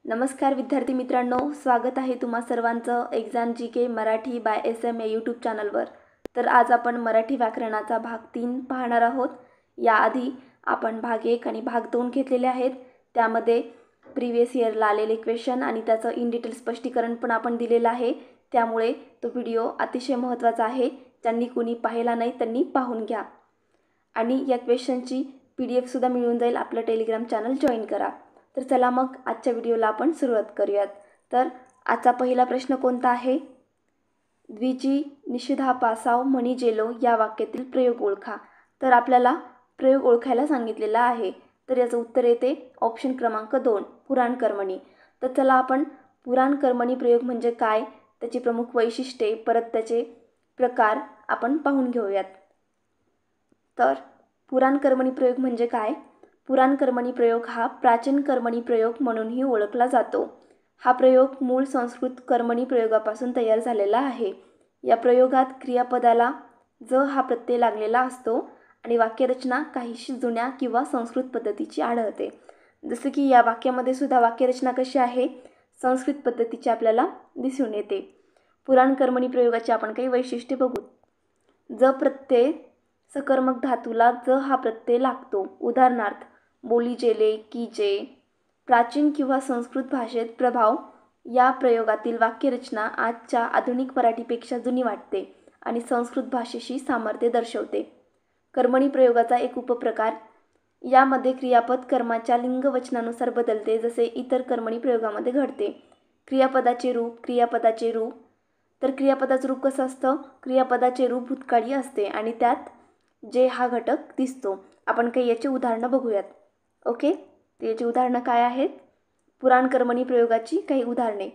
नमस्कार विद्यार्थी मित्रांनो, स्वागत आहे तुम्हा सर्वांचं exam GK Marathi by SM या यूट्यूब चॅनलवर। तर आज आपण मराठी व्याकरणाचा भाग 3 पाहणार आहोत। याआधी आपण भाग 1 आणि भाग 2 घेतलेले आहेत। त्यामध्ये प्रीवियस इयरला आलेले क्वेश्चन आणि त्याचं इन डिटेल स्पष्टीकरण पण आपण दिलेलं आहे। त्यामुळे तो व्हिडिओ अतिशय महत्त्वाचा आहे। ज्यांनी कोणी पाहिला नाही त्यांनी पाहून घ्या आणि या क्वेश्चनची PDF सुद्धा मिळून जाईल। आपलं टेलिग्राम चॅनल जॉइन करा। तर चला मग आजच्या व्हिडिओला आपण सुरुवात करूयात। तर आजचा पहिला प्रश्न कोणता आहे? द्विजी निषिधा पासाव म्हणी जेलो या वाक्यातील प्रयोग ओळखा। तर आपल्याला प्रयोग ओळखायला सांगितलेला आहे। तर याचं उत्तर येते ऑप्शन क्रमांक 2 पुराण कर्मणी। तर चला आपण पुराण कर्मणी प्रयोग म्हणजे काय, त्याची प्रमुख वैशिष्ट्ये, परत त्याचे प्रकार आपण पाहून घेऊयात। तर पुराण कर्मणी प्रयोग म्हणजे काय? पुराण कर्मणी प्रयोग हा प्राचीन कर्मणी प्रयोग म्हणूनही ओळखला जातो। हा प्रयोग मूळ संस्कृत कर्मणी प्रयोगापासून तयार झालेला आहे। या प्रयोगात क्रियापदाला ज हा प्रत्यय लागलेला असतो आणि वाक्यरचना काहीशी जुन्या किंवा संस्कृत पद्धतीची आढळते। जसे की या वाक्यामध्ये सुद्धा वाक्यरचना कशी आहे, संस्कृत पद्धतीची आपल्याला दिसून येते। पुराण कर्मणी प्रयोगाची आपण काही वैशिष्ट्ये बघू। ज प्रत्यय सकर्मक धातूला ज हा प्रत्यय लागतो। उदाहरणार्थ बोली जेले, कीजे। प्राचीन किंवा संस्कृत भाषेत प्रभाव या प्रयोगातील वाक्यरचना आजच्या आधुनिक मराठीपेक्षा जुनी वाटते आणि संस्कृत भाषेशी सामर्थ्य दर्शवते। कर्मणी प्रयोगाचा एक उपप्रकार, यामध्ये क्रियापद कर्माच्या लिंगवचनानुसार बदलते, जसे इतर कर्मणी प्रयोगामध्ये घडते। क्रियापदाचे रूप, तर क्रियापदाचं रूप कसं असतं? क्रियापदाचे रूप भूतकाळी असते आणि त्यात जे हा घटक दिसतो। आपण काही याची उदाहरणं बघूयात। ओके, याची उदाहरणं काय आहेत? पुराण कर्मणी प्रयोगाची काही उदाहरणे।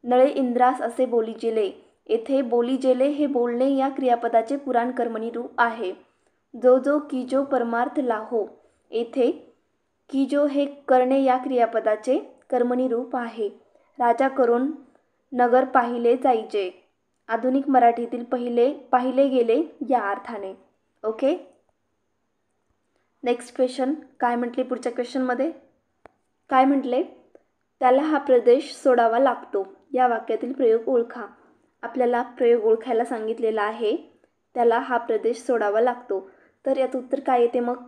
नळे इंद्रास असे बोली जेले। येथे बोली जेले हे बोलणे या क्रियापदाचे पुराण कर्मणी रूप आहे। जो जो कीजो परमार्थ लाहो। येथे कीजो हे करणे या क्रियापदाचे कर्मणी रूप आहे। राजा करून नगर पाहिले जायचे। आधुनिक मराठीतील पाहिले गेले या अर्थाने। ओके, नेक्स्ट क्वेश्चन काय म्हटले? पुढच्या क्वेश्चनमध्ये काय म्हटले? त्याला हा प्रदेश सोडावा लागतो या वाक्यातील प्रयोग ओळखा। आपल्याला प्रयोग ओळखायला सांगितलेला आहे, त्याला हा प्रदेश सोडावा लागतो। तर याचं उत्तर काय येते? मग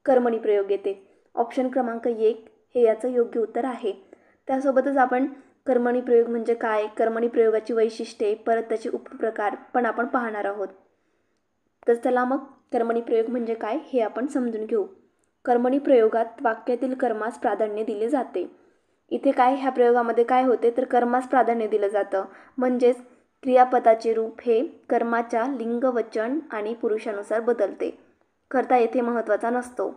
कर्मणी प्रयोग येते। ऑप्शन क्रमांक 1 हे याचं योग्य उत्तर आहे। त्यासोबतच आपण कर्मणी प्रयोग म्हणजे काय, कर्मणी प्रयोगाची वैशिष्ट्ये, परत त्याचे उपप्रकार पण आपण पाहणार आहोत। तर चला मग कर्मणी प्रयोग म्हणजे काय हे आपण समजून घेऊ। कर्मणी प्रयोगात वाक्यातील कर्मास प्राधान्य दिले जाते। इथे काय, ह्या प्रयोगामध्ये काय होते तर कर्मास प्राधान्य दिलं जातं। म्हणजेच क्रियापदाचे रूप हे कर्माच्या लिंग, वचन आणि पुरुषानुसार बदलते। कर्ता येथे महत्त्वाचा नसतो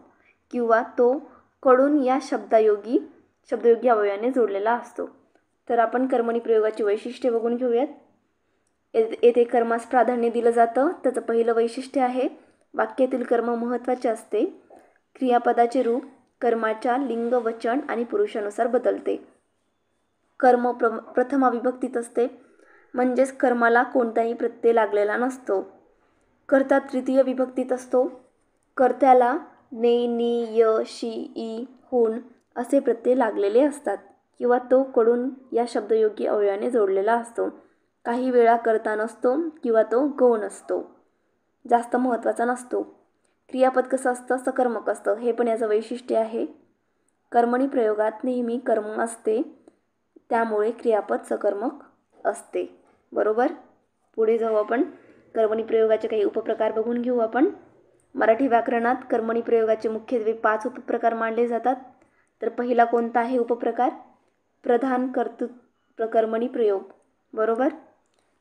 किंवा तो कडून या शब्दयोगी अवयवाने जोडलेला असतो। तर आपण कर्मणी प्रयोगाची वैशिष्ट्ये बघून घेऊयात। येथे कर्मास प्राधान्य दिलं जातं। त्याचं पहिलं वैशिष्ट्य आहे वाक्यातील कर्म महत्त्वाचे असते। क्रियापदाचे रूप कर्माच्या लिंग, वचन आणि पुरुषानुसार बदलते। कर्म प्रथमा विभक्तीत असते, म्हणजेच कर्माला कोणताही प्रत्यय लागलेला नसतो। कर्ता तृतीय विभक्तीत असतो। कर्त्याला ने, नी, य, शी, ई, हुन असे प्रत्यय लागलेले असतात किंवा तो कडून या शब्दयोगी अवयवाने जोडलेला असतो। काही वेळा कर्ता नसतो किंवा तो गौण असतो, जास्त महत्त्वाचा नसतो। क्रियापद कसं असतं? सकर्मक असतं, हे पण याचं वैशिष्ट्य आहे। कर्मणी प्रयोगात नेहमी कर्म असते, त्यामुळे क्रियापद सकर्मक असते। बरोबर, पुढे जाऊ आपण कर्मणी प्रयोगाचे काही उपप्रकार बघून घेऊ आपण। मराठी व्याकरणात कर्मणी प्रयोगाचे मुख्यत्वे 5 उपप्रकार मानले जातात। तर पहिला कोणता आहे उपप्रकार? प्रधान कर्तृ कर्मणी प्रयोग। बरोबर,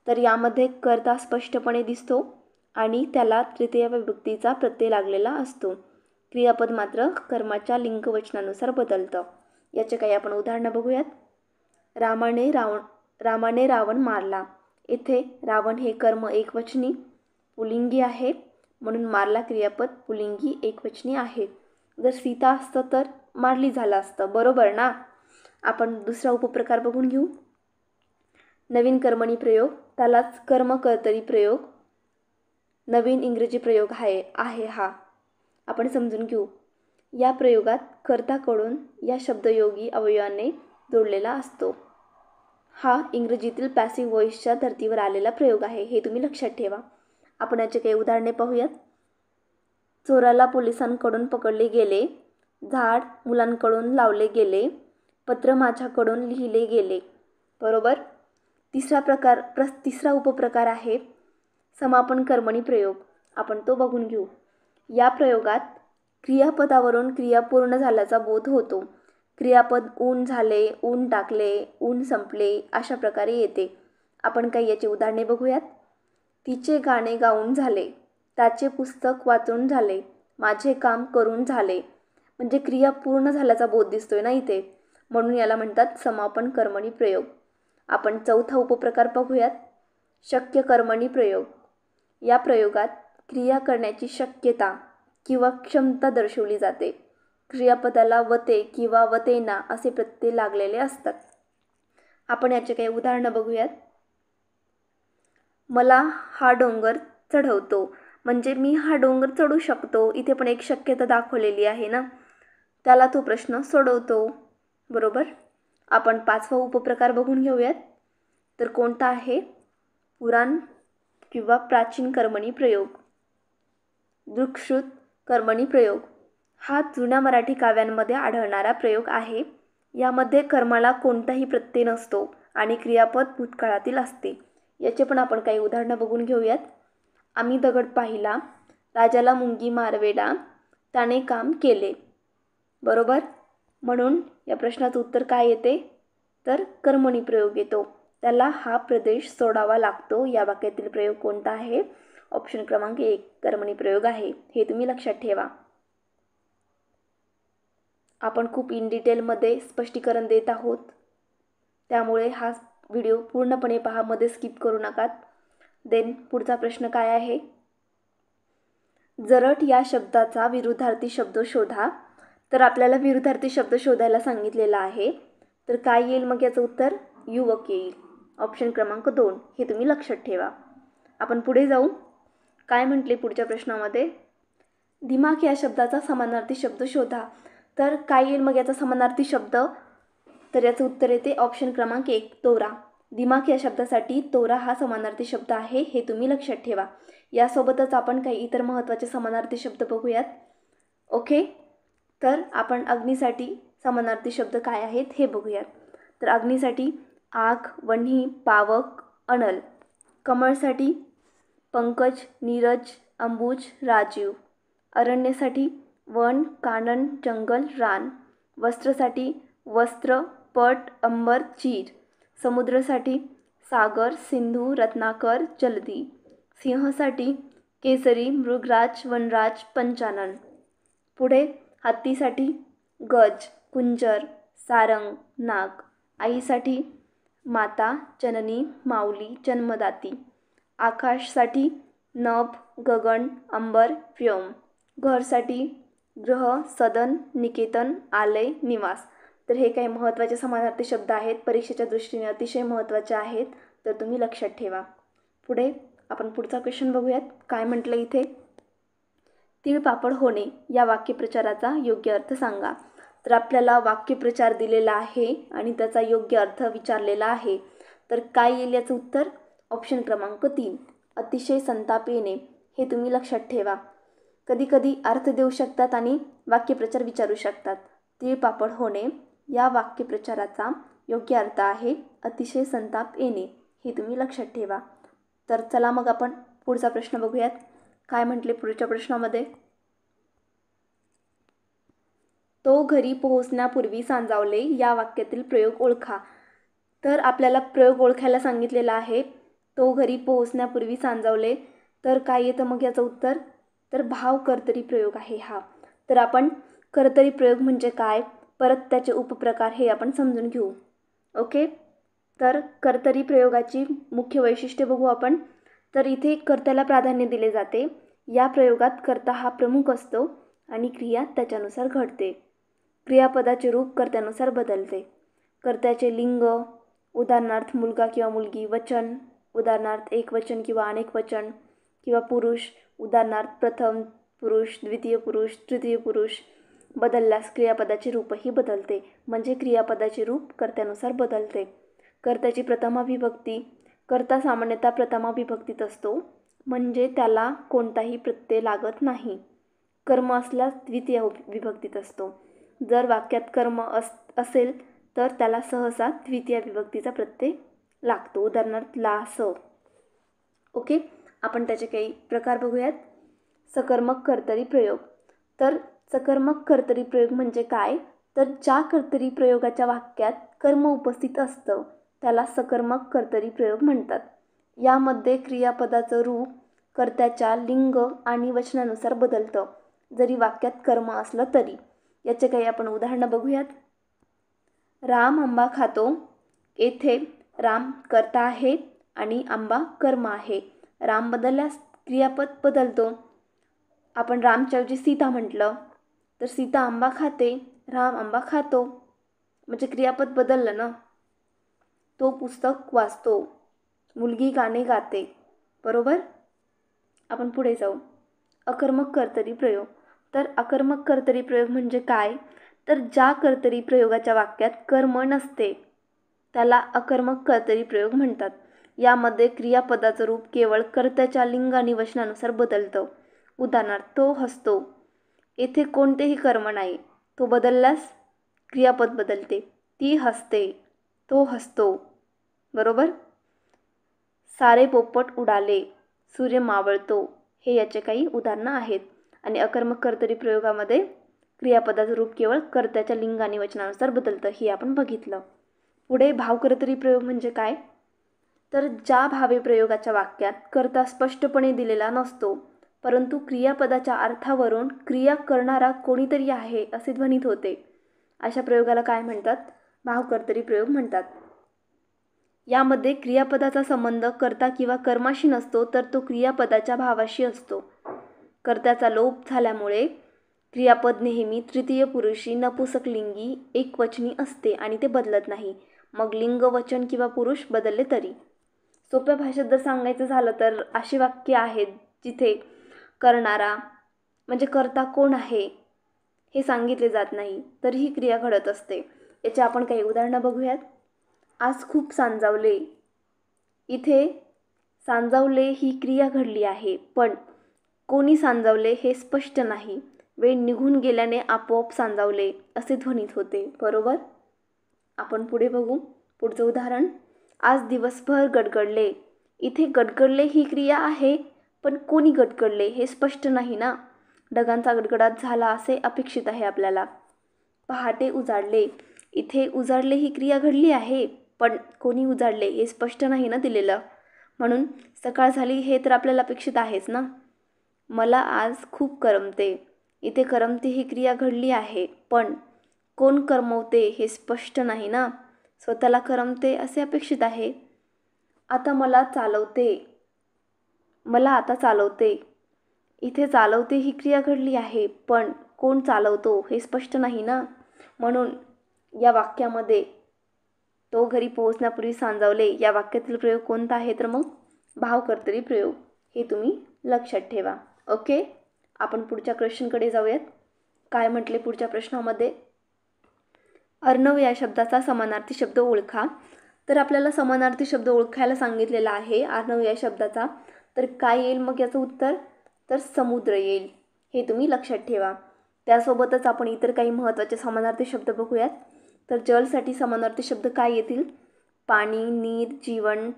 तर यामध्ये कर्ता स्पष्टपणे दिसतो आणि त्याला तृतीय विभक्तीचा प्रत्यय लागलेला असतो। क्रियापद मात्र कर्माच्या लिंग, वचनानुसार बदलतं। याचे काही आपण उदाहरणं बघूयात। रामाने रावण मारला। येथे रावण हे कर्म एकवचनी पुल्लिंगी आहे, म्हणून मारला क्रियापद पुल्लिंगी एकवचनी आहे। जर सीता असतं तर मारली झालं असतं, बरोबर ना? आपण दुसरा उपप्रकार बघून घेऊ। नवीन कर्मणी प्रयोग, त्यालाच कर्मकर्तरी प्रयोग, नवीन इंग्रजी प्रयोग आहे हा आपण समजून घेऊ। या प्रयोगात कर्ताकडून या शब्दयोगी अवयवाने जोडलेला असतो. हा इंग्रजीतील पॅसिव्ह व्हॉइसच्या धर्तीवर आलेला प्रयोग आहे, हे तुम्ही लक्षात ठेवा. आपण याचे काही उदाहरणे पाहूयात. चोराला पोलिसांकडून पकडले गेले, झाड मुलांकडून लावले गेले, पत्र माझ्याकडून लिहिले गेले. बरोबर. तिसरा उपप्रकार आहे समापन कर्मणी प्रयोग. आपण तो बघून घेऊ. या प्रयोगात क्रियापदावरून क्रिया पूर्ण झाल्याचा बोध होतो. क्रियापद ऊन झाले, ऊन टाकले, ऊन संपले अशा प्रकारे येते. आपण काही याची उदाहरणे बघूयात. तिचे गाणे गाऊन झाले, त्याचे पुस्तक वाचून झाले, माझे काम करून झाले. म्हणजे क्रिया पूर्ण झाल्याचा बोध दिसतोय ना इथे, म्हणून याला म्हणतात समापन कर्मणी प्रयोग. आपण चौथा उपप्रकार पाहूयात, शक्य कर्मणी प्रयोग. या प्रयोगात क्रिया करण्याची शक्यता किंवा क्षमता दर्शवली जाते. क्रियापदाला वते किंवा वतेना असे प्रत्यय लागलेले असतात. आपण याचे काही उदाहरणं बघूयात. मला हा डोंगर चढवतो, म्हणजे मी हा डोंगर चढू शकतो. इथे पण एक शक्यता दाखवलेली आहे ना, त्याला तो प्रश्न सोडवतो. बरोबर. आपण पाचवा उपप्रकार बघून घेऊयात. तर कोणता आहे? पुराण किंवा प्राचीन कर्मणी प्रयोग. दृक्श्रुत कर्मणी प्रयोग हा जुन्या मराठी काव्यांमध्ये आढळणारा प्रयोग आहे. यामध्ये कर्माला कोणताही प्रत्यय नसतो आणि क्रियापद भूतकाळातील असते. याचे पण आपण काही उदाहरणं बघून घेऊयात. आम्ही दगड पाहिला, राजाला मुंगी मारवेला, त्याने काम केले. बरोबर. म्हणून या प्रश्नाचं उत्तर काय येते? तर कर्मणी प्रयोग येतो. त्याला हा प्रदेश सोडावा लागतो. या वाक्यातील प्रयोग कोणता आहे? ऑप्शन क्रमांक 1 कर्मणी प्रयोग आहे, हे तुम्ही लक्षात ठेवा. आपण खूप इन डिटेलमध्ये स्पष्टीकरण देत आहोत, त्यामुळे हा व्हिडिओ पूर्णपणे पहा, मध्ये स्किप करू नका. देन पुढचा प्रश्न काय आहे? जरट या शब्दाचा विरुद्धार्थी शब्द शोधा. तर आपल्याला विरुद्धार्थी शब्द शोधायला सांगितलेला आहे. तर काय येईल मग याचं उत्तर? युवक येईल. ऑप्शन क्रमांक 2 हे तुम्ही लक्षात ठेवा. आपण पुढे जाऊ. काय म्हटले पुढच्या प्रश्नामध्ये? दिमाग या शब्दाचा समानार्थी शब्द शोधा. तर काय येईल मग याचा समानार्थी शब्द? तर याचं उत्तर येते ऑप्शन क्रमांक 1 तोरा. दिमाग या शब्दासाठी तोरा हा समानार्थी शब्द आहे, हे तुम्ही लक्षात ठेवा. यासोबतच आपण काही इतर महत्त्वाचे समानार्थी शब्द बघूयात. ओके. तर आपण अग्नीसाठी समानार्थी शब्द काय आहेत हे बघूयात. तर अग्नीसाठी आग, वन्ही, पावक, अनल. कमळसाठी पंकज, नीरज, अंबुज, राजीव. अरण्यासाठी वन, कानन, जंगल, रान. वस्त्रसाठी वस्त्र, पट, अंबर, चीर. समुद्रासाठी सागर, सिंधू, रत्नाकर, जलदी. सिंहासाठी केसरी, मृगराज, वनराज, पंचानन. पुढे हत्तीसाठी गज, कुंजर, सारंग, नाग. आईसाठी माता, जननी, माऊली, जन्मदाती. आकाशसाठी नभ, गगन, अंबर, व्योम. घरसाठी ग्रह, सदन, निकेतन, आलय, निवास. तर हे काही महत्त्वाचे समानार्थी शब्द आहेत, परीक्षेच्या दृष्टीने अतिशय महत्त्वाचे आहेत, तर तुम्ही लक्षात ठेवा. पुढे आपण पुढचा क्वेश्चन बघूयात. काय म्हटलं इथे? तीळपापड होणे या वाक्यप्रचाराचा योग्य अर्थ सांगा. तर आपल्याला वाक्यप्रचार दिलेला आहे आणि त्याचा योग्य अर्थ विचारलेला आहे. तर काय येईल याचं उत्तर? ऑप्शन क्रमांक 3 अतिशय संताप येणे, हे तुम्ही लक्षात ठेवा. कधी कधी अर्थ देऊ शकतात आणि वाक्यप्रचार विचारू शकतात. तीळपापड होणे या वाक्यप्रचाराचा योग्य अर्थ आहे अतिशय संताप येणे, हे तुम्ही लक्षात ठेवा. तर चला मग आपण पुढचा प्रश्न बघूयात. काय म्हटले पुढच्या प्रश्नामध्ये? तो घरी पोहोचण्यापूर्वी सांजावले या वाक्यातील प्रयोग ओळखा. तर आपल्याला प्रयोग ओळखायला सांगितलेला आहे. तो घरी पोहोचण्यापूर्वी सांजावले. तर काय येतं मग याचं उत्तर? तर भाव कर्तरी प्रयोग आहे हा. तर आपण कर्तरी प्रयोग म्हणजे काय, परत त्याचे उपप्रकार हे आपण समजून घेऊ. ओके. तर कर्तरी प्रयोगाची मुख्य वैशिष्ट्ये बघू आपण. तर इथे कर्त्याला प्राधान्य दिले जाते. या प्रयोगात कर्ता हा प्रमुख असतो आणि क्रिया त्याच्यानुसार घडते. क्रियापदाचे रूप कर्त्यानुसार बदलते. कर्त्याचे लिंग, उदाहरणार्थ मुलगा किंवा मुलगी. वचन, उदाहरणार्थ एक वचन किंवा अनेक वचन किंवा पुरुष, उदाहरणार्थ प्रथम पुरुष, द्वितीय पुरुष, तृतीय पुरुष. बदलल्यास क्रियापदाचे रूपही बदलते. म्हणजे क्रियापदाचे रूप कर्त्यानुसार बदलते. कर्त्याची प्रथमा विभक्ती, कर्ता सामान्यतः प्रथमा विभक्तीत असतो, म्हणजे त्याला कोणताही प्रत्यय लागत नाही. कर्म असल्यास द्वितीय विभक्तीत असतो. जर वाक्यात कर्म असेल तर त्याला सहसा द्वितीय विभक्तीचा प्रत्यय लागतो. उदाहरणार्थ लास. ओके, आपण त्याचे काही प्रकार बघूयात. सकर्मक कर्तरी प्रयोग. तर सकर्मक कर्तरी प्रयोग म्हणजे काय, तर ज्या कर्तरी प्रयोगाच्या वाक्यात कर्म उपस्थित असतं त्याला सकर्मक कर्तरी प्रयोग म्हणतात. यामध्ये क्रियापदाचं रूप कर्त्याच्या लिंग आणि वचनानुसार बदलतं, जरी वाक्यात कर्म असलं तरी. याचे काही आपण उदाहरणं बघूयात. राम आंबा खातो. येथे राम कर्ता आहे आणि आंबा कर्म आहे. राम बदलल्यास क्रियापद बदलतो. आपण रामच्याऐवजी सीता म्हटलं तर सीता आंबा खाते, राम आंबा खातो, म्हणजे क्रियापद बदललं ना. तो पुस्तक वाचतो, मुलगी गाणे गाते. बरोबर. आपण पुढे जाऊ. अकर्मक कर्तरी प्रयोग. तर अकर्मक कर्तरी प्रयोग म्हणजे काय, तर ज्या कर्तरी प्रयोगाच्या वाक्यात कर्म नसते त्याला अकर्मक कर्तरी प्रयोग म्हणतात. यामध्ये क्रियापदाचं रूप केवळ कर्त्याच्या लिंग आणि वचनानुसार बदलतं. उदाहरणार्थ तो हसतो. येथे कोणतेही कर्म नाही. तो बदलल्यास क्रियापद बदलते. ती हसते, तो हसतो. बरोबर. सारे पोपट उडाले, सूर्य मावळतो. हे याचे काही उदाहरणं आहेत. आणि अकर्मक कर्तरी प्रयोगामध्ये क्रियापदाचं रूप केवळ कर्त्याच्या लिंग आणि वचनानुसार बदलतं, हे आपण बघितलं. पुढे भावकर्तरी प्रयोग म्हणजे काय, तर ज्या भावे प्रयोगाच्या वाक्यात कर्ता स्पष्टपणे दिलेला नसतो, परंतु क्रियापदाच्या अर्थावरून क्रिया करणारा कोणीतरी आहे असे ध्वनित होते, अशा प्रयोगाला काय म्हणतात, भावकर्तरी प्रयोग म्हणतात. यामध्ये क्रियापदाचा संबंध कर्ता किंवा कर्माशी नसतो, तर तो क्रियापदाच्या भावाशी असतो. कर्त्याचा लोप झाल्यामुळे क्रियापद नेहमी तृतीय पुरुषी नपुंसकलिंगी एकवचनी असते आणि ते बदलत नाही, मग लिंग वचन किंवा पुरुष बदलले तरी. सोप्या भाषेत जर सांगायचं झालं तर अशी वाक्य आहेत जिथे करणारा म्हणजे कर्ता कोण आहे हे सांगितले जात नाही, तरीही क्रिया घडत असते. याचे आपण काही उदाहरणं बघूयात. आज खूप सांजावले. इथे सांजावले ही क्रिया घडली आहे, पण कोणी सांजावले हे स्पष्ट नाही. वेळ निघून गेल्याने आपोआप सांजावले असे ध्वनित होते. बरोबर. आपण पुढे बघू. पुढचं उदाहरण. आज दिवसभर गडगडले. इथे गडगडले ही क्रिया आहे, पण कोणी गडगडले हे स्पष्ट नाही ना. ढगांचा गडगडाट झाला असे अपेक्षित आहे आपल्याला. पहाटे उजाडले. इथे उजाडले ही क्रिया घडली आहे, पण कोणी उजाडले हे स्पष्ट नाही ना दिलेलं, म्हणून सकाळ झाली हे तर आपल्याला अपेक्षित आहेच ना. मला आज खूप करमते. इथे करमते ही क्रिया घडली आहे, पण कोण करमवते हे स्पष्ट नाही ना. स्वतःला करमते असे अपेक्षित आहे. आता मला चालवते. मला आता चालवते. इथे चालवते ही क्रिया घडली आहे, पण कोण चालवतो हे स्पष्ट नाही ना, म्हणून या वाक्यामध्ये तो घरी पोहोचण्यापूर्वी सांजावले या वाक्यातील प्रयोग कोणता आहे, तर मग भावकर्तरी प्रयोग. हे तुम्ही लक्षात ठेवा. ओके. आपण पुढच्या क्वेश्चनकडे जाऊयात. काय म्हटले पुढच्या प्रश्नामध्ये, अर्णव या शब्दाचा समानार्थी शब्द ओळखा. तर आपल्याला समानार्थी शब्द ओळखायला सांगितलेला आहे अर्णव या शब्दाचा. तर काय येईल मग याचं उत्तर, तर समुद्र येईल. हे तुम्ही लक्षात ठेवा. त्यासोबतच आपण इतर काही महत्त्वाचे समानार्थी शब्द बघूयात. तर जलसाठी समानार्थी शब्द काय येतील, पाणी, नीर, जीवन,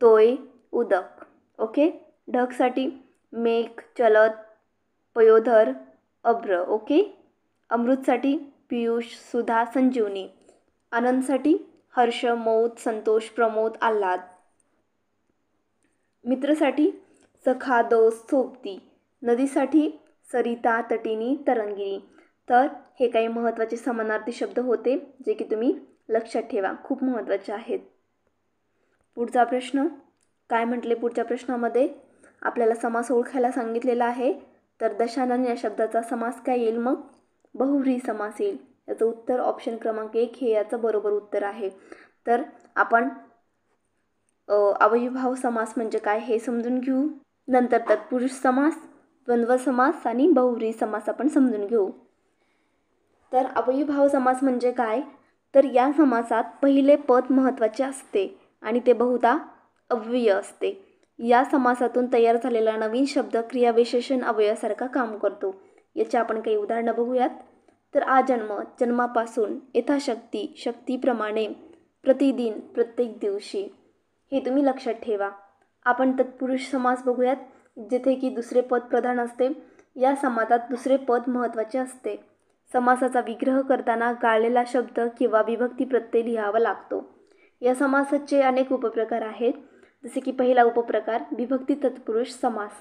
तोय, उदक. ओके. ढगसाठी मेघ, चलत, पयोधर, अभ्र. ओके. अमृतसाठी पियुष, सुधा, संजीवनी. आनंदसाठी हर्ष, मौत, संतोष, प्रमोद, आल्हाद. मित्रसाठी सखा, दोस्त, सोबती. नदीसाठी सरिता, तटिनी, तरंगिणी. तर हे काही महत्त्वाचे समानार्थी शब्द होते जे की तुम्ही लक्षात ठेवा, खूप महत्त्वाचे आहेत. पुढचा प्रश्न काय म्हटले, पुढच्या प्रश्नामध्ये आपल्याला समास ओळखायला सांगितलेला आहे. तर दशानन या शब्दाचा समास काय येईल, मग बहुव्रीही समास येईल. याचं उत्तर ऑप्शन क्रमांक 1 हे याचं बरोबर उत्तर आहे. तर आपण अवयभाव समास म्हणजे काय हे समजून घेऊ. नंतर तत्पुरुष समास, द्वंद्व समास आणि बहुव्रीही समास आपण समजून घेऊ. तर अव्ययीभाव समास म्हणजे काय? तर या समासात पहिले पद महत्त्वाचे असते आणि ते बहुधा अव्यय असते. या समासातून तयार झालेला नवीन शब्द क्रियाविशेषण अव्ययासारखा काम करतो. याची आपण काही उदाहरणं बघूयात. तर आजन्म, जन्मापासून, यथाशक्ती, शक्तीप्रमाणे, प्रतिदिन, प्रत्येक दिवशी. हे तुम्ही लक्षात ठेवा. आपण तत्पुरुष समास बघूयात, जिथे की दुसरे पद प्रधान असते. या समासात दुसरे पद महत्त्वाचे असते. समासाचा विग्रह करताना गाळलेला शब्द किंवा विभक्ती प्रत्यय लिहावा लागतो. या समासाचे अनेक उपप्रकार आहेत. जसे की पहिला उपप्रकार विभक्ती तत्पुरुष समास.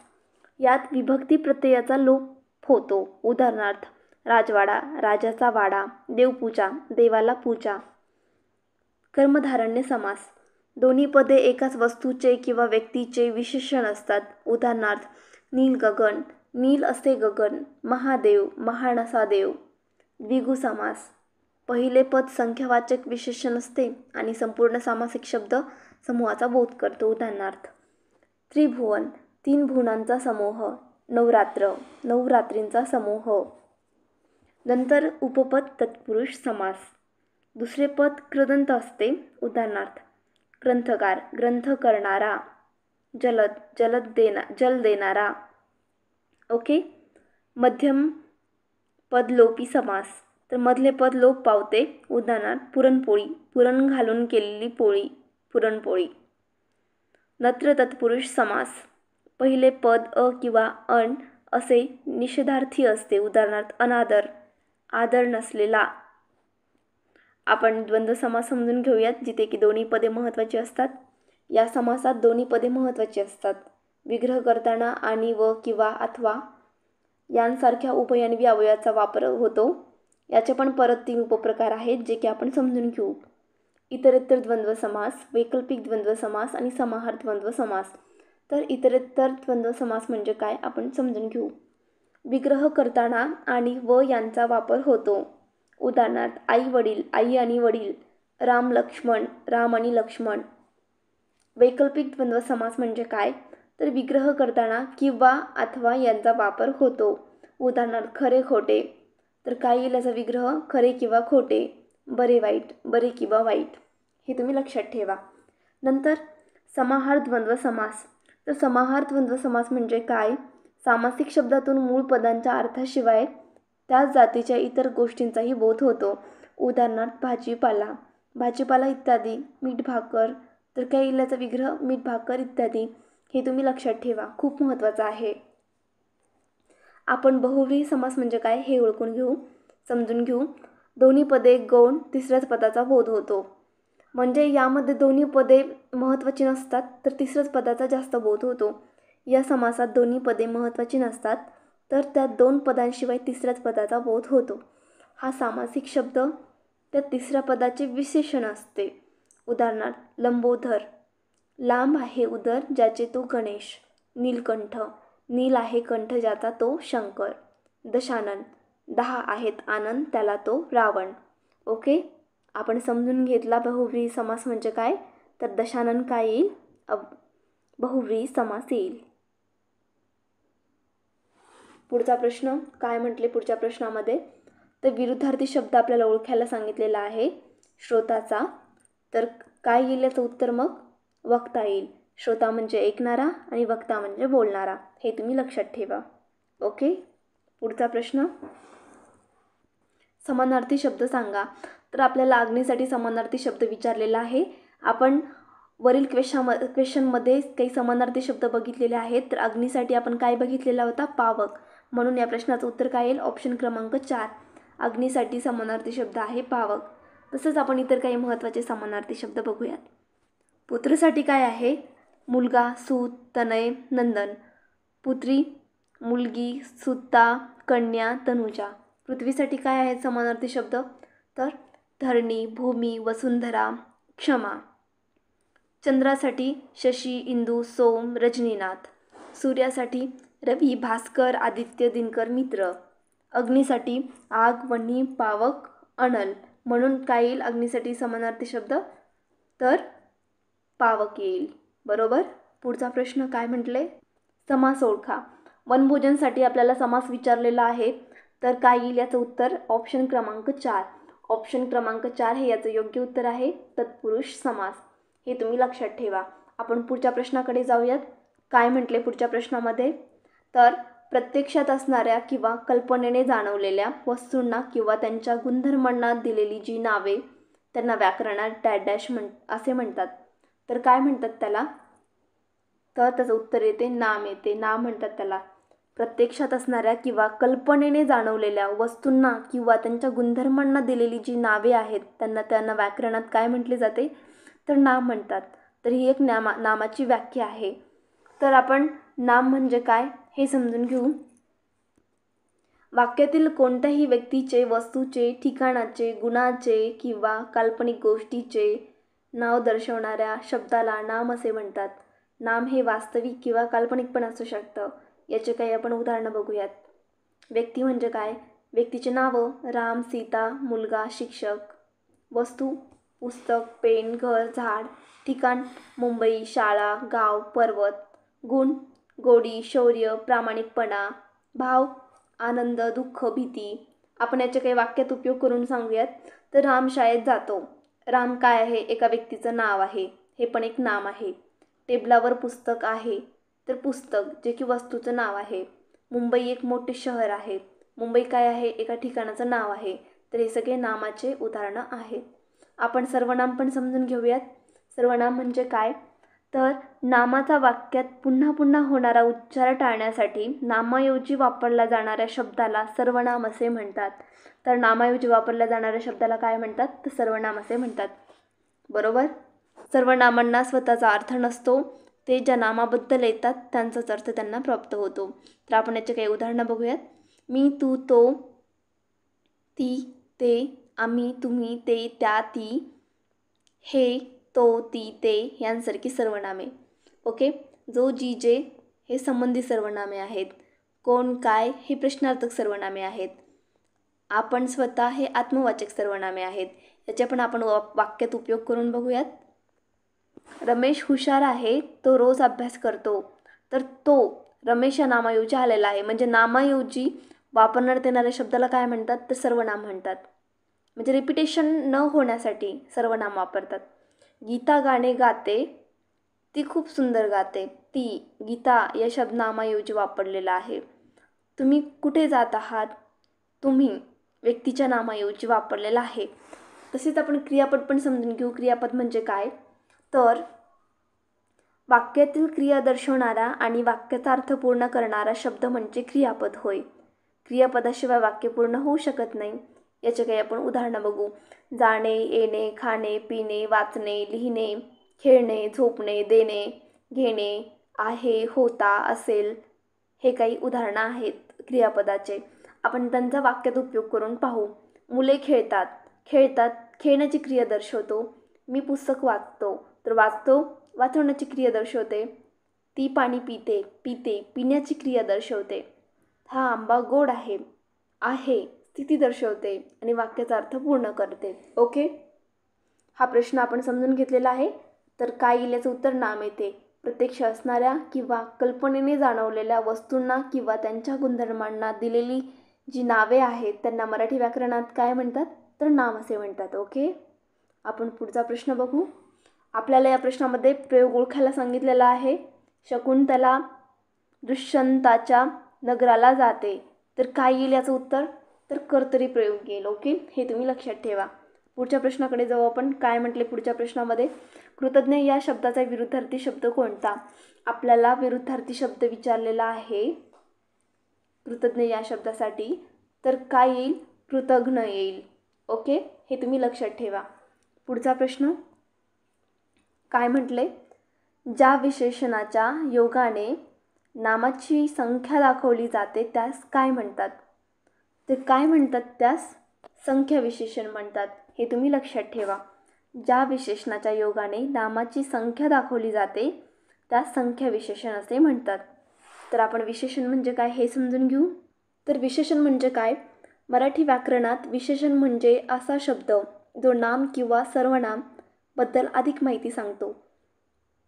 यात विभक्ती प्रत्ययाचा लोप होतो. उदाहरणार्थ राजवाडा, राजाचा वाडा, देवपूजा, देवाला पूजा. कर्मधारण्य समास. दोन्ही पदे एकाच वस्तूचे किंवा व्यक्तीचे विशेषण असतात. उदाहरणार्थ नील गगन, नील असे गगन, महादेव, महान असा देव. द्विगु समास. पहिले पद संख्यावाचक विशेषण असते आणि संपूर्ण सामासिक शब्द समूहाचा बोध करतो. उदाहरणार्थ त्रिभुवन, 3 भुवनांचा समूह. नवरात्र, नवरात्रींचा समूह. नंतर उपपद तत्पुरुष समास. दुसरे पद कृदंत असते. उदाहरणार्थ ग्रंथकार, ग्रंथ करणारा. जलद, जल देणारा. ओके. मध्यम पद लोपी समास. तर मधले पद लोप पावते. उदाहरणार्थ पुरणपोळी, पुरण घालून केलेली पोळी, पुरणपोळी. नत्र तत्पुरुष समास. पहिले पद अ किंवा अन असे निषेधार्थी असते. उदाहरणार्थ अनादर, आदर नसलेला. आपण द्वंद्व समास समजून घेऊयात, जिथे की दोन्ही पदे महत्त्वाची असतात. या समासात दोन्ही पदे महत्त्वाची असतात. विग्रह करताना आणि व किंवा अथवा यांसारख्या उभयन्वी अवयवाचा वापर होतो. याचे पण परत 3 उपप्रकार आहेत, जे की आपण समजून घेऊ. इतरेतर द्वंद्व समास, वैकल्पिक द्वंद्व समास आणि समाहार द्वंद्व समास. तर इतरेतर द्वंद्व समास म्हणजे काय आपण समजून घेऊ. विग्रह करताना आणि व यांचा वापर होतो. उदाहरणार्थ आई वडील, आई आणि वडील, राम लक्ष्मण, राम आणि लक्ष्मण. वैकल्पिक द्वंद्व समास म्हणजे काय? तर विग्रह करताना किंवा अथवा यांचा वापर होतो. उदाहरणार्थ खरे खोटे. तर काय येईल याचा विग्रह? खरे किंवा खोटे. बरे वाईट, बरे किंवा वाईट. हे तुम्ही लक्षात ठेवा. नंतर समाहार द्वंद्व समास. तर समाहार द्वंद्व समास म्हणजे काय? सामासिक शब्दातून मूळ पदांच्या अर्थाशिवाय त्याच जातीच्या इतर गोष्टींचाही बोध होतो. उदाहरणार्थ भाजीपाला, भाजीपाला इत्यादी. मीठ भाकर. तर काय येईल याचा विग्रह? मीठ भाकर इत्यादी. हे तुम्ही लक्षात ठेवा, खूप महत्त्वाचं आहे. आपण बहुव्रीही समास म्हणजे काय हे ओळखून घेऊ, समजून घेऊ. दोन्ही पदे गौण, तिसऱ्याच पदाचा बोध होतो. म्हणजे यामध्ये दोन्ही पदे महत्त्वाची नसतात, तर तिसऱ्याच पदाचा जास्त बोध होतो. या समासात दोन्ही पदे महत्त्वाची नसतात, तर त्यात 2 पदांशिवाय तिसऱ्याच पदाचा बोध होतो. हा सामासिक शब्द त्या तिसऱ्या पदाचे विशेषण असते. उदाहरणार्थ लंबोदर, लांब आहे उदर ज्याचे तो गणेश. नीलकंठ, नील आहे कंठ ज्याचा तो शंकर. दशानन, 10 आहेत आनंद त्याला तो रावण. ओके. आपण समजून घेतला बहुव्रीही समास म्हणजे काय. तर दशानन काय येईल? बहुव्रीही समास येईल. पुढचा प्रश्न काय म्हटले पुढच्या प्रश्नामध्ये? तर विरुद्धार्थी शब्द आपल्याला ओळखायला सांगितलेला आहे श्रोताचा. तर काय येईल याचं उत्तर? मग वक्ता येईल. श्रोता म्हणजे ऐकणारा आणि वक्ता म्हणजे बोलणारा. हे तुम्ही लक्षात ठेवा. ओके. पुढचा प्रश्न, समानार्थी शब्द सांगा. तर आपल्याला अग्नीसाठी समानार्थी शब्द विचारलेला आहे. आपण वरील क्वेश्चनमध्ये काही समानार्थी शब्द बघितलेले आहेत. तर अग्नीसाठी आपण काय बघितलेला होता? पावक. म्हणून या प्रश्नाचं उत्तर काय येईल? ऑप्शन क्रमांक 4. अग्नीसाठी समानार्थी शब्द आहे पावक. तसंच आपण इतर काही महत्त्वाचे समानार्थी शब्द बघूयात. पुत्रसाठी काय आहे? मुलगा, सूत, तनय, नंदन. पुत्री, मुलगी, सुता, कन्या, तनुजा. पृथ्वीसाठी काय आहेत समानार्थी शब्द? तर धरणी, भूमी, वसुंधरा, क्षमा. चंद्रासाठी शशी, इंदू, सोम, रजनीनाथ. सूर्यासाठी रवी, भास्कर, आदित्य, दिनकर, मित्र. अग्नीसाठी आग, वन्ही, पावक, अनल. म्हणून काय येईल अग्नीसाठी समानार्थी शब्द? तर पावक येईल. बरोबर. पुढचा प्रश्न काय म्हटले? समास ओळखा. वनभोजनसाठी आपल्याला समास विचारलेला आहे. तर काय येईल याचं उत्तर ऑप्शन क्रमांक 4. ऑप्शन क्रमांक 4 हे याचं योग्य उत्तर आहे, तत्पुरुष समास. हे तुम्ही लक्षात ठेवा. आपण पुढच्या प्रश्नाकडे जाऊयात. काय म्हटले पुढच्या प्रश्नामध्ये, तर प्रत्यक्षात असणाऱ्या किंवा कल्पनेने जाणवलेल्या वस्तूंना किंवा त्यांच्या गुणधर्मांना दिलेली जी नावे त्यांना व्याकरणात डॅश असे म्हणतात. तर काय म्हणतात त्याला, तर त्याचं उत्तर येते नाम येते. नाम म्हणतात त्याला. प्रत्यक्षात असणाऱ्या किंवा कल्पनेने जाणवलेल्या वस्तूंना किंवा त्यांच्या गुणधर्मांना दिलेली जी नावे आहेत त्यांना व्याकरणात काय म्हटले जाते, तर नाम म्हणतात. तर ही एक नामाची व्याख्या आहे. तर आपण नाम म्हणजे काय हे समजून घेऊ. वाक्यातील कोणत्याही व्यक्तीचे, वस्तूचे, ठिकाणाचे, गुणाचे किंवा काल्पनिक गोष्टीचे नाव दर्शवणाऱ्या शब्दाला नाम असे म्हणतात. नाम हे वास्तविक किंवा काल्पनिक पण असू शकतं. याचे काही आपण उदाहरणं बघूयात. व्यक्ती म्हणजे काय, व्यक्तीचे नावं राम, सीता, मुलगा, शिक्षक. वस्तू पुस्तक, पेन, घर, झाड. ठिकाण मुंबई, शाळा, गाव, पर्वत. गुण गोडी, शौर्य, प्रामाणिकपणा. भाव आनंद, दुःख, भीती. आपण याचे काही वाक्यात उपयोग करून सांगूयात. तर राम शाळेत जातो. राम काय आहे, एका व्यक्तीचं नाव आहे, हे पण एक नाम आहे. टेबलावर पुस्तक आहे, तर पुस्तक जे की वस्तूचं नाव आहे. मुंबई एक मोठे शहर आहे. मुंबई काय आहे, एका ठिकाणाचं नाव आहे. तर हे सगळे नामाचे उदाहरणं आहेत. आपण सर्वनाम पण समजून घेऊयात. सर्वनाम म्हणजे काय, तर नामाचा वाक्यात पुन्हा पुन्हा होणारा उच्चार टाळण्यासाठी नामाऐवजी वापरल्या जाणाऱ्या शब्दाला सर्वनाम असे म्हणतात. तर नामाऐवजी वापरल्या जाणाऱ्या शब्दाला काय म्हणतात, तर सर्वनाम असे म्हणतात. बरोबर. सर्वनामांना स्वतःचा अर्थ नसतो, ते ज्या नामाबद्दल येतात त्यांचाच अर्थ त्यांना प्राप्त होतो. तर आपण याचे काही उदाहरणं बघूयात. मी, तू, तो, ती, ते, आम्ही, तुम्ही, ते, त्या, ती, हे, तो, ती, ते यांसारखी सर्वनामे. ओके. जो, जी, जे हे संबंधी सर्वनामे आहेत. कोण, काय हे प्रश्नार्थक सर्वनामे आहेत. आपण, स्वतः हे आत्मवाचक सर्वनामे आहेत. याचे पण आपण वाक्यात उपयोग करून बघूयात. रमेश हुशार आहे, तो रोज अभ्यास करतो. तर तो रमेश या नामाऐवजी आलेला आहे, म्हणजे नामाऐवजी वापरण्यात येणाऱ्या शब्दाला काय म्हणतात, तर सर्वनाम म्हणतात. म्हणजे रिपिटेशन न होण्यासाठी सर्वनाम वापरतात. गीता गाणे गाते, ती खूप सुंदर गाते. ती, गीता या शब्द नामाऐवजी वापरलेला आहे. तुम्ही कुठे जात आहात, तुम्ही व्यक्तीच्या नामाऐवजी वापरलेला आहे. तसेच आपण क्रियापद पण समजून घेऊ. क्रियापद म्हणजे काय, तर वाक्यातील क्रिया दर्शवणारा आणि वाक्याचा अर्थ पूर्ण करणारा शब्द म्हणजे क्रियापद होय. क्रियापदाशिवाय वाक्य पूर्ण होऊ शकत नाही. याचे काही आपण उदाहरणं बघू. जाणे, येणे, खाणे, पिणे, वाचणे, लिहिणे, खेळणे, झोपणे, देणे, घेणे, आहे, होता, असेल, हे काही उदाहरणं आहेत क्रियापदाचे. आपण त्यांचा वाक्यात उपयोग करून पाहू. मुले खेळतात. खेळतात खेळण्याची क्रिया दर्शवतो. मी पुस्तक वाचतो, तर वाचतो वाचवण्याची क्रिया दर्शवते. ती पाणी पिते, पिते पिण्याची क्रिया दर्शवते. हा आंबा गोड आहे, आहे स्थिती दर्शवते आणि वाक्याचा अर्थ पूर्ण करते. ओके. हा प्रश्न आपण समजून घेतलेला आहे. तर काय येईल याचं उत्तर नाम येते. प्रत्यक्ष असणाऱ्या किंवा कल्पनेने जाणवलेल्या वस्तूंना किंवा त्यांच्या गुणधर्मांना दिलेली जी नावे आहेत त्यांना मराठी व्याकरणात काय म्हणतात, तर नाम असे म्हणतात. ओके. आपण पुढचा प्रश्न बघू. आपल्याला या प्रश्नामध्ये प्रयोग ओळखायला सांगितलेला आहे. शकुंतला दुष्यंताच्या नगराला जाते. तर काय येईल याचं उत्तर, तर कर्तरी प्रयोग येईल. ओके. हे तुम्ही लक्षात ठेवा. पुढच्या प्रश्नाकडे जाऊ आपण. काय म्हटले पुढच्या प्रश्नामध्ये, कृतज्ञ या शब्दाचा विरुद्धार्थी शब्द कोणता. आपल्याला विरुद्धार्थी शब्द विचारलेला आहे कृतज्ञ या शब्दासाठी. तर काय येईल, कृतघ्न येईल. ओके. हे तुम्ही लक्षात ठेवा. पुढचा प्रश्न काय म्हटले, ज्या विशेषणाच्या योगाने नामाची संख्या दाखवली जाते त्यास काय म्हणतात. तर काय म्हणतात त्यास, संख्या विशेषण म्हणतात. हे तुम्ही लक्षात ठेवा. ज्या विशेषणाच्या योगाने नामाची संख्या दाखवली जाते त्यास संख्या विशेषण असे म्हणतात. तर आपण विशेषण म्हणजे काय हे समजून घेऊ. तर विशेषण म्हणजे काय, मराठी व्याकरणात विशेषण म्हणजे असा शब्द जो नाम किंवा सर्वनाम बद्दल अधिक माहिती सांगतो.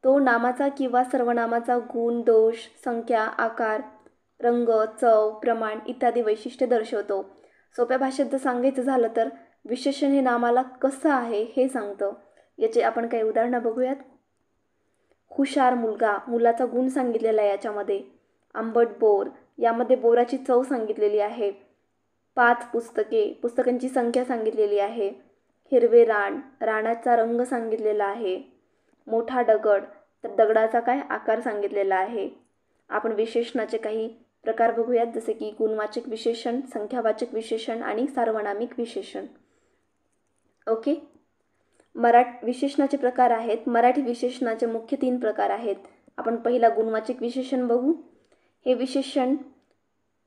तो नामाचा किंवा सर्वनामाचा गुण, दोष, संख्या, आकार, रंग, चव, प्रमाण इत्यादी वैशिष्ट्ये दर्शवतो. सोप्या भाषेत जर सांगायचं झालं तर विशेषण हे नामाला कसं आहे हे सांगतं. याचे आपण काही उदाहरणं बघूयात. हुशार मुलगा, मुलाचा गुण सांगितलेला आहे याच्यामध्ये. आंबट बोर, यामध्ये बोराची चव सांगितलेली आहे. 5 पुस्तके, पुस्तकांची संख्या सांगितलेली आहे. हिरवे रान, रानाचा रंग सांगितलेला आहे. मोठा दगड, तर दगडाचा काय आकार सांगितलेला आहे. आपण विशेषणाचे काही प्रकार बघूयात, जसे की गुणवाचक विशेषण, संख्यावाचक विशेषण आणि सार्वनामिक विशेषण. ओके. विशेषणाचे प्रकार आहेत. मराठी विशेषणाचे मुख्य 3 प्रकार आहेत. आपण पहिला गुणवाचक विशेषण बघू. हे विशेषण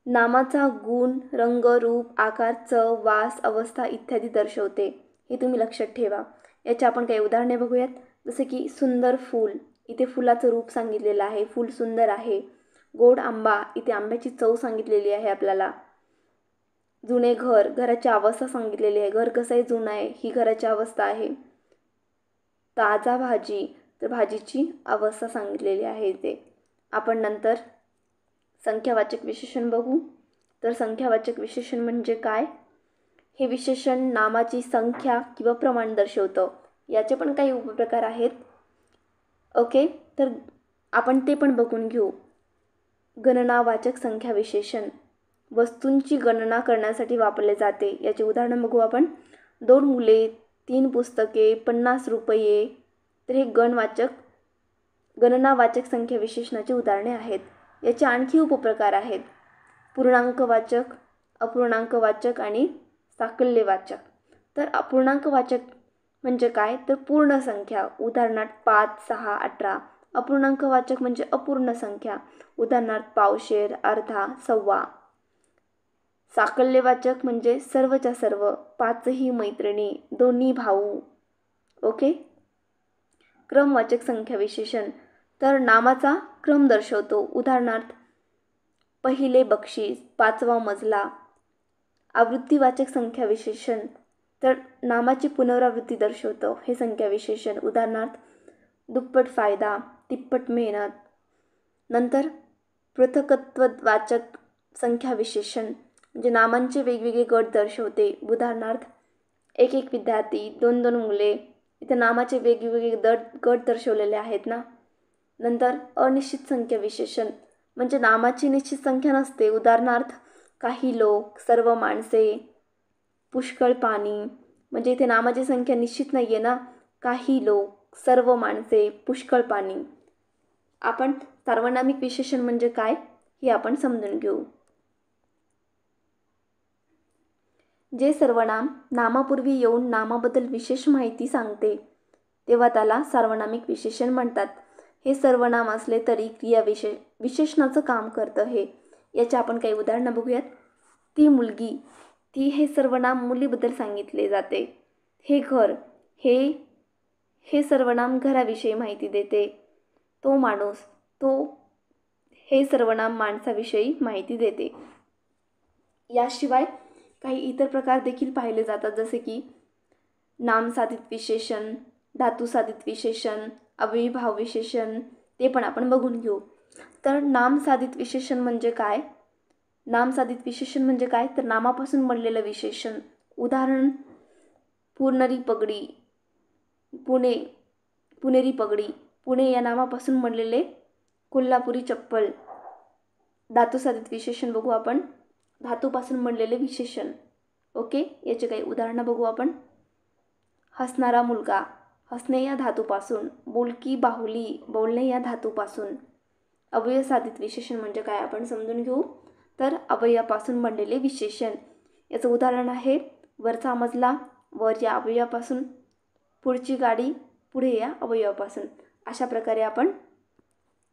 नामाचा गुण, रंग, रूप, आकार, चव, वास, अवस्था इत्यादी दर्शवते. हे तुम्ही लक्षात ठेवा. याचे आपण काही उदाहरणे बघूयात, जसे की सुंदर फूल, इथे फुलाचं रूप सांगितलेलं आहे, फूल सुंदर आहे. गोड आंबा, इथे आंब्याची चव सांगितलेली आहे आपल्याला. जुने घर, घराची अवस्था सांगितलेली आहे. घर कसं आहे, जुनं आहे, ही घराची अवस्था आहे. ताजा भाजी, तर भाजीची अवस्था सांगितलेली आहे इथे. आपण नंतर संख्यावाचक विशेषण बघू. तर संख्यावाचक विशेषण म्हणजे काय? हे विशेषण नामाची संख्या किंवा प्रमाण दर्शवतं. याचे पण काही उपप्रकार आहेत. ओके, तर आपण ते पण बघून घेऊ. गणनावाचक संख्या विशेषण वस्तूंची गणना करण्यासाठी वापरले जाते. याचे उदाहरण बघू आपण. 2 मुले, 3 पुस्तके, 50 रुपये. तर हे गणनावाचक संख्या विशेषणाची उदाहरणे आहेत. याचे आणखी उपप्रकार आहेत. पूर्णांकवाचक, अपूर्णांकवाचक आणि साकल्यवाचक. तर अपूर्णांकवाचक म्हणजे काय? तर पूर्ण संख्या, उदाहरणार्थ 5, 6, 18. अपूर्णांकवाचक म्हणजे अपूर्ण संख्या, उदाहरणार्थ पावशेर, अर्धा, सव्वा. साकल्यवाचक म्हणजे सर्वच्या सर्व, 5ही मैत्रिणी, 2 भाऊ. ओके. क्रमवाचक संख्या विशेषण तर नामाचा क्रम दर्शवतो, उदाहरणार्थ पहिले बक्षीस, 5वा मजला. आवृत्तीवाचक संख्या विशेषण तर नामाची पुनरावृत्ती दर्शवतं हे संख्या विशेषण, उदाहरणार्थ दुप्पट फायदा, तिप्पट मेहनत. नंतर पृथकत्ववाचक संख्या विशेषण म्हणजे नामांचे वेगवेगळे गट दर्शवते, उदाहरणार्थ 1 विद्यार्थी, 2 मुले. इथे नामाचे वेगवेगळे गट दर्शवलेले आहेत ना. नंतर अनिश्चित संख्या विशेषण म्हणजे नामाची निश्चित संख्या नसते, उदाहरणार्थ काही लोक, सर्व माणसे, पुष्कळ पाणी. म्हणजे इथे नामाची संख्या निश्चित नाही आहे ना. काही लोक, सर्व माणसे, पुष्कळ पाणी. आपण सार्वनामिक विशेषण म्हणजे काय हे आपण समजून घेऊ. जे सर्वनाम नामापूर्वी येऊन नामाबद्दल विशेष माहिती सांगते तेव्हा त्याला सार्वनामिक विशेषण म्हणतात. हे सर्वनाम असले तरी क्रिया विशेषणाचं काम करतं हे. याचे आपण काही उदाहरणं बघूयात. ती मुलगी, ती हे सर्वनाम मुलीबद्दल सांगितले जाते. हे घर, हे सर्वनाम घराविषयी माहिती देते. तो माणूस, तो हे सर्वनाम माणसाविषयी माहिती देते. याशिवाय काही इतर प्रकार देखील पाहिले जातात, जसे की नामसाधित विशेषण, धातुसाधित विशेषण, अव्ययीभाव विशेषण. ते पण आपण बघून घेऊ. तर नामसाधित विशेषण म्हणजे काय? नामसाधित विशेषण म्हणजे काय तर नामापासून बनलेलं विशेषण, उदाहरण पुणेरी पगडी, पुणेरी पगडी. पुणे या नामापासून बनलेले कोल्हापुरी चप्पल. धातुसाधित विशेषण बघू आपण, धातूपासून बनलेले विशेषण. ओके, याचे काही उदाहरणं बघू आपण. हसणारा मुलगा, हसणे या धातूपासून. बोलकी बाहुली, बोलणे या धातूपासून. अव्ययसाधित विशेषण म्हणजे काय आपण समजून घेऊ. तर अवयवापासून बनलेले विशेषण. याचं उदाहरण आहे वरचा मजला, वर या अवयवापासून. पुढची गाडी, पुढे या अवयवापासून. अशा प्रकारे आपण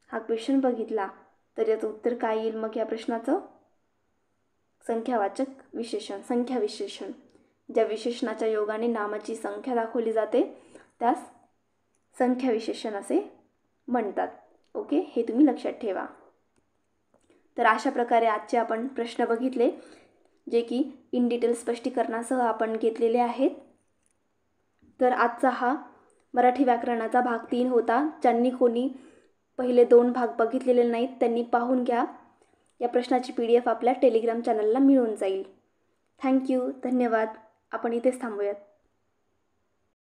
हा क्वेश्चन बघितला. तर याचं उत्तर काय येईल मग या प्रश्नाचं? संख्यावाचक विशेषण, संख्या विशेषण. ज्या विशेषणाच्या योगाने नामाची संख्या दाखवली जाते त्यास संख्या विशेषण असे म्हणतात. ओके, हे तुम्ही लक्षात ठेवा. तर अशा प्रकारे आजचे आपण प्रश्न बघितले, जे की इन डिटेल स्पष्टीकरणासह आपण घेतलेले आहेत. तर आजचा हा मराठी व्याकरणाचा भाग 3 होता. ज्यांनी कोणी पहिले 2 भाग बघितलेले नाहीत त्यांनी पाहून घ्या. या प्रश्नाची PDF आपल्या टेलिग्राम चॅनलला मिळून जाईल. थँक्यू, धन्यवाद. आपण इथेच थांबूयात.